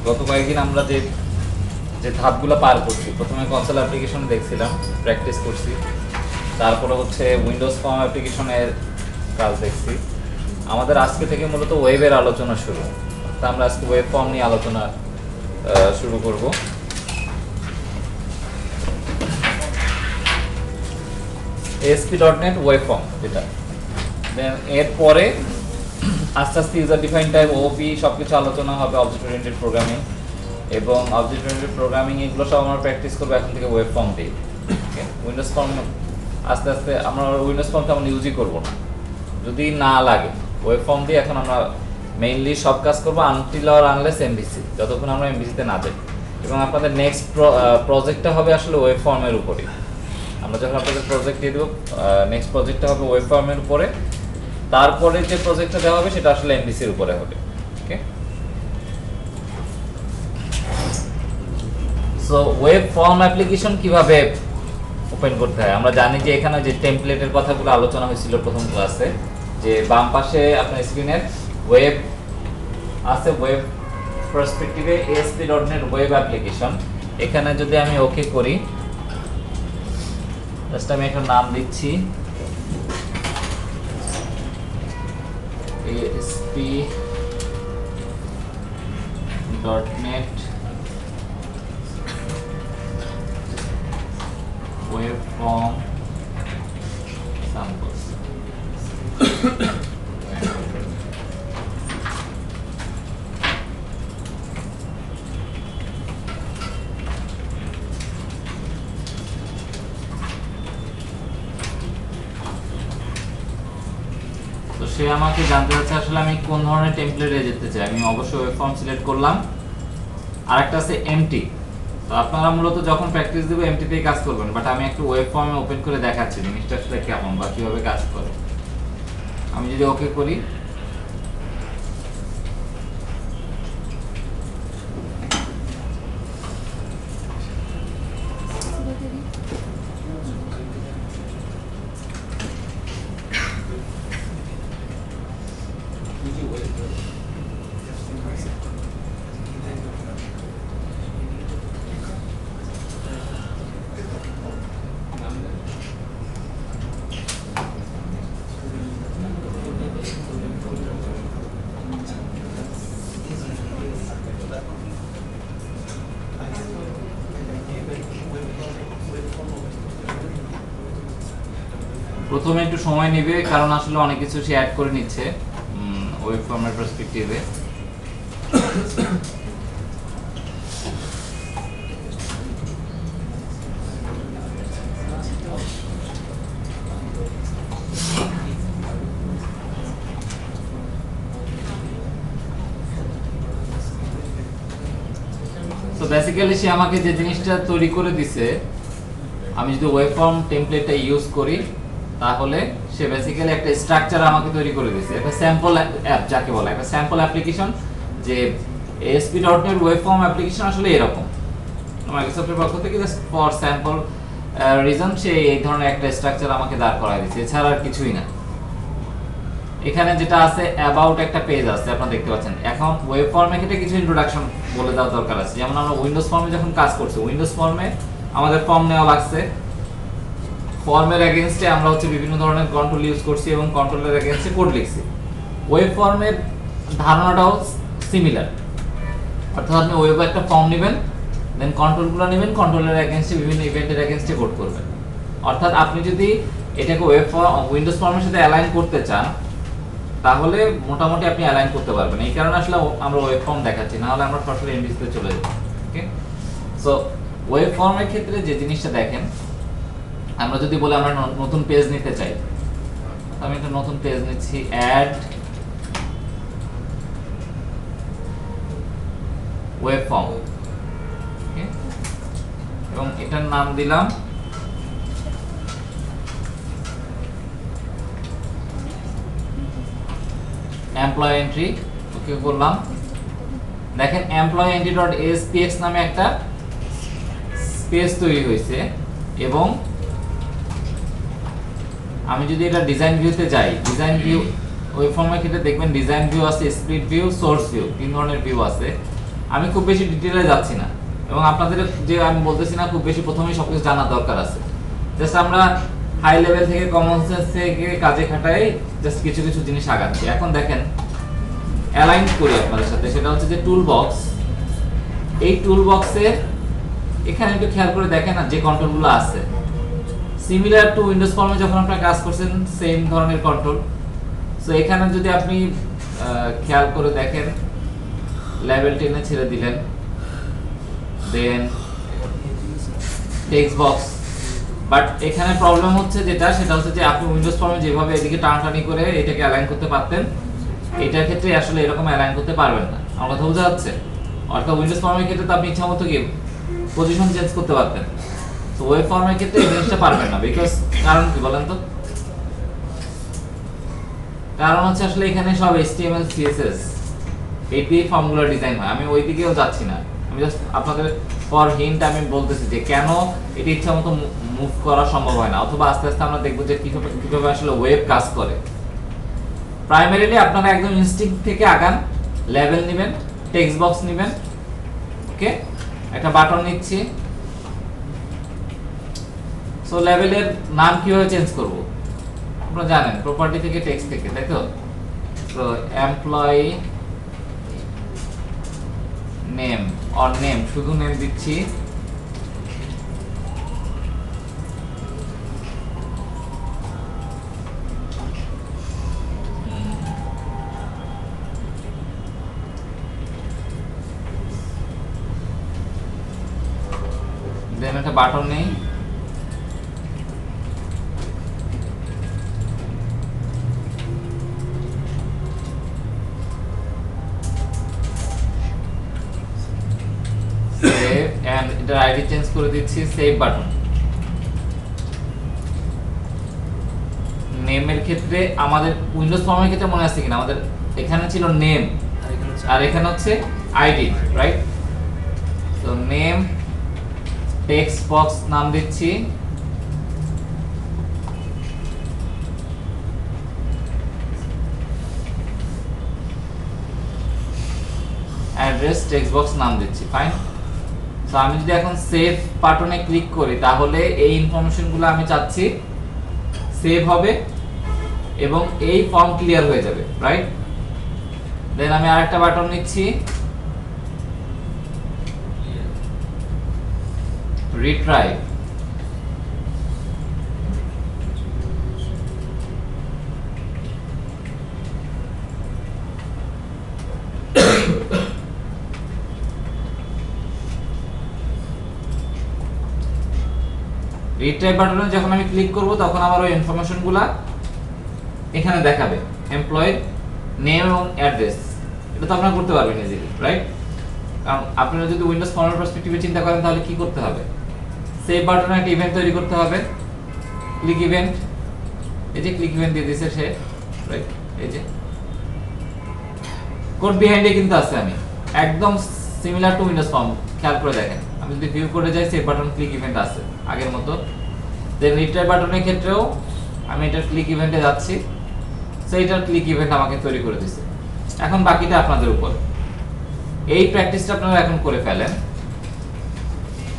গত কয়েকদিন আমরা যে যে ধাপগুলো পার করছি, প্রথমে কনসোল অ্যাপ্লিকেশন দেখছিলাম, প্র্যাকটিস করছি, তারপরে হচ্ছে উইন্ডোজ ফর্ম অ্যাপ্লিকেশনের কাজ দেখছি। আমাদের আজকে থেকে মূলত ওয়েবের আলোচনা শুরু। তা আমরা আজকে ওয়েব ফর্ম নিয়ে আলোচনা শুরু করব। ASP.NET ওয়েব ফর্ম যেটা, দেন এরপরে আস্তে আস্তে ইউজার ডিফাইন টাইপ, ওপি সব কিছু আলোচনা হবে, অবজেক্ট ওরিয়েন্টেড প্রোগ্রামিং এবং অবজেক্ট ওরিয়েন্টেড প্রোগ্রামিং, এগুলো সব আমরা প্র্যাকটিস করবো এখন থেকে ওয়েব ফর্ম দিয়ে। ওকে, উইন্ডোজ ফর্ম আস্তে আস্তে আমরা উইন্ডোজ ফর্মকে আমরা ইউজই করবো না যদি না লাগে। ওয়েব ফর্ম দিয়ে এখন আমরা মেইনলি সব কাজ করবো আনটিল অর আনলেস এমভিসি, যতক্ষণ আমরা এমভিসিতে না যাই। এবং আপনাদের নেক্সট প্রজেক্টটা হবে আসলে ওয়েব ফর্মের উপরে। আমরা যখন আপনাদের প্রজেক্ট দিয়ে দেবো, নেক্সট প্রজেক্টটা হবে ওয়েব ফর্মের উপরে, তারপরে যে প্রজেক্টটা দেওয়া হবে সেটা আসলে এমভিসির উপরে হবে। ওকে, সো ওয়েব ফর্ম অ্যাপ্লিকেশন কিভাবে ওপেন করতে হয় আমরা জানি যে এখানে যে টেমপ্লেটের কথাগুলো আলোচনা হয়েছিল প্রথম ক্লাসে, যে বাম পাশে আপনার স্ক্রিনের ওয়েব আছে, ওয়েব পার্সপেক্টিভে ASP.NET ওয়েব অ্যাপ্লিকেশন। এখানে যদি আমি ওকে করি, জাস্ট আমি একটা নাম দিচ্ছি ASP.NET ওয়েব ফর্ম samples। তো সে আমাকে জানতে চাচ্ছে আসলে আমি কোন ধরনের টেমপ্লেটে যেতে চাই। আমি অবশ্যই ওয়েব ফর্ম সিলেক্ট করলাম। আরেকটা আছে এমটি। তো আপনারা মূলত যখন প্র্যাকটিস দেবো এমটিতেই কাজ করবেন, বাট আমি একটু ওয়েব ফর্মে ওপেন করে দেখাচ্ছি জিনিসটা আসলে কেমন বা কিভাবে কাজ করে। আমি যদি ওকে করি, প্রথমে একটু সময় নেবে কারণ আসলে অনেক কিছু সে অ্যাড করে নিচ্ছে ওয়েব ফর্মের পার্সপেক্টিভে। তো বেসিক্যালি সে আমাকে যে জিনিসটা তৈরি করে দিছে, আমি যদি ওয়েব ফর্ম টেমপ্লেটটা ইউজ করি তাহলে সে বেসিক্যালি একটা স্ট্রাকচার আমাকে তৈরি করে দিয়েছে, একটা স্যাম্পল অ্যাপ যাকে বলে, একটা স্যাম্পল অ্যাপ্লিকেশন। যে ASP.NET ওয়েব ফর্ম অ্যাপ্লিকেশন আসলে এরকম, মাইক্রোসফটের পক্ষ থেকে জাস্ট ফর স্যাম্পল রিজন সে এই ধরনের একটা স্ট্রাকচার আমাকে দাঁড় করায় দিয়েছে, এছাড়া আর কিছুই না। এখানে যেটা আছে অ্যাবাউট একটা পেজ আছে, আপনারা দেখতে পাচ্ছেন। এখন ওয়েব ফর্মে ক্ষেত্রে কিছু ইন্ট্রোডাকশন বলে দেওয়া দরকার আছে। যেমন আমরা উইন্ডোজ ফর্মে যখন কাজ করছি, উইন্ডোজ ফর্মে আমাদের ফর্ম নেওয়া লাগছে, ফর্মের এগেইনস্টে আমরা হচ্ছে বিভিন্ন ধরনের কন্ট্রোল ইউজ করছি এবং কন্ট্রোলের এগেইনস্টে কোড লিখছি। ওয়েব ফর্মের ধারণাটাও সিমিলার, অর্থাৎ আপনি ওয়েবে একটা ফর্ম নেবেন, দেন কন্ট্রোলগুলো নেবেন, কন্ট্রোলের এগেইনস্টে বিভিন্ন ইভেন্টের এগেইনস্টে কোড করবেন। অর্থাৎ আপনি যদি এটাকে ওয়েব ফর্ম উইন্ডোজ ফর্মের সাথে অ্যালাইন করতে চান তাহলে মোটামুটি আপনি অ্যালাইন করতে পারবেন। এই কারণে আসলে আমরা ওয়েব ফর্ম দেখাচ্ছি, না হলে আমরা সরাসরি এমভিসিতে চলে যাব। ওকে, সো ওয়েব ফর্মের ক্ষেত্রে যে জিনিসটা দেখেন, আমরা যদি বলি আমরা নতুন পেজ নিতে চাই, আমি একটা নতুন পেজ নিচ্ছি, অ্যাড ওয়েব ফর্ম, এবং এটার নাম দিলাম এমপ্লয় এন্ট্রি। ওকে করলাম। দেখেন এমপ্লয় এন্ট্রি ডট এসপিএক্স নামে একটা স্পেস তৈরি হয়েছে, এবং আমি যদি এটা ডিজাইন ভিউতে যাই, ডিজাইন ভিউ ওয়েব ফর্মের ক্ষেত্রে দেখবেন ডিজাইন ভিউ আছে, স্প্লিট ভিউ, সোর্স ভিউ, তিন ধরনের ভিউ আছে। আমি খুব বেশি ডিটেইলে যাচ্ছি না, এবং আপনাদের যে আমি বলতেছি না খুব বেশি প্রথমেই সবকিছু জানার দরকার আছে। জাস্ট আমরা হাই লেভেল থেকে কমন সেন্স থেকে কাজে খাটাই জাস্ট কিছু কিছু জিনিস আগাচ্ছি। এখন দেখেন অ্যালাইন করি আপনাদের সাথে, সেটা হচ্ছে যে টুল বক্স। এই টুল বক্সের এখানে একটু খেয়াল করে দেখেন না যে কন্ট্রোলগুলো আছে সিমিলার টু উইন্ডোজ ফর্মে যখন আপনারা কাজ করছেন সেম ধরনের কন্ট্রোল। সো এখানে যদি আপনি খেয়াল করে দেখেন লেভেল 10 এ ছেড়ে দিলেন, দেন টেক্সট বক্স। বাট এখানে প্রবলেম হচ্ছে যেটা, সেটা হচ্ছে যে আপনি উইন্ডোজ ফর্মে যেভাবে এদিকে টানাটানি করে এটাকে অ্যালাইন করতে পারতেন, এটার ক্ষেত্রে আসলে এরকম অ্যালাইন করতে পারবেন না। আমার কথা বোঝা যাচ্ছে? অর্থাৎ উইন্ডোজ ফর্মের ক্ষেত্রে তো আপনি ইচ্ছা মতো কি পজিশন চেঞ্জ করতে পারতেন, তো ওয়েব ফর্মের ক্ষেত্রে এই জিনিসটা পারবেন না। বিকজ কারণ কি বলেন তো? কারণ হচ্ছে আসলে এখানে সব HTML CSS এই ফর্মগুলো ডিজাইন হয়। আমি ওই দিকেও যাচ্ছি না, আমি জাস্ট আপনাদের ফর হিন্ট আমি বলতেছি যে কেন এটা ইচ্ছা মতো মুভ করা সম্ভব হয় না, অথবা আস্তে আস্তে আমরা দেখবো যে কিভাবে আসলে ওয়েব কাজ করে। প্রাইমারিলি আপনারা একদম ইনস্টিংক্ট থেকে আগান, লেভেল নেবেন, টেক্সট বক্স নেবেন, ওকে, একটা বাটন নিচ্ছি। সো লেভেলের নাম কিভাবে চেঞ্জ করব আপনারা জানেন, প্রপার্টি থেকে টেক্সট থেকে, তাই তো? তো এমপ্লয়ি নেম অর নেম, শুধু নেম দিচ্ছি। দেন একটা বাটন নেই, সেভ এন্ড এটার আইডি চেঞ্জ করে দিচ্ছি, সেভ বাটন। নেমের ক্ষেত্রে আমাদের উইন্ডোজ ফর্মের ক্ষেত্রে মনে আছে কিনা, আমাদের এখানে ছিল নেম আর এখানে হচ্ছে আইডি, রাইট? তো নেম টেক্সট বক্স নাম দিচ্ছি, অ্যাড্রেস টেক্সট বক্স নাম দিচ্ছি, ফাইন। সো আমি যদি এখন সেভ বাটনে ক্লিক করি তাহলে এই ইনফরমেশনগুলো আমি চাচ্ছি সেভ হবে এবং এই ফর্ম ক্লিয়ার হয়ে যাবে, রাইট? দেন আমি আরেকটা বাটন নিচ্ছি, রিট্রাই। রিট্রাই বাটনে যখন আমি ক্লিক করব তখন আমার ওই ইনফরমেশনগুলো এখানে দেখাবে, এমপ্লয়ি নেম এবং অ্যাড্রেস। এটা তো আপনারা করতে পারবেন ইজিলি, রাইট? কারণ আপনারা যদি উইন্ডোজ ফর্মের পার্সপেক্টিভে চিন্তা করেন তাহলে কি করতে হবে? সেভ বাটনে একটা ইভেন্ট তৈরি করতে হবে, ক্লিক ইভেন্ট। এই যে ক্লিক ইভেন্ট দিয়ে দিয়েছে সে, রাইট? এই যে কোড বিহাইন্ডে কিন্তু আছে, আমি একদম সিমিলার টু উইন্ডোজ ফর্ম, খেয়াল করে দেখেন। আমি যদি ভিউ করে যাই, সেভ বাটন ক্লিক ইভেন্ট আছে আগের মতো। দেন রিট্রাই বাটনের ক্ষেত্রেও আমি এটার ক্লিক ইভেন্টে যাচ্ছি, সো এটার ক্লিক ইভেন্ট আমাকে তৈরি করে দিয়েছে। এখন বাকিটা আপনাদের উপর। এই প্র্যাকটিসটা আপনারা এখন করে ফেলেন।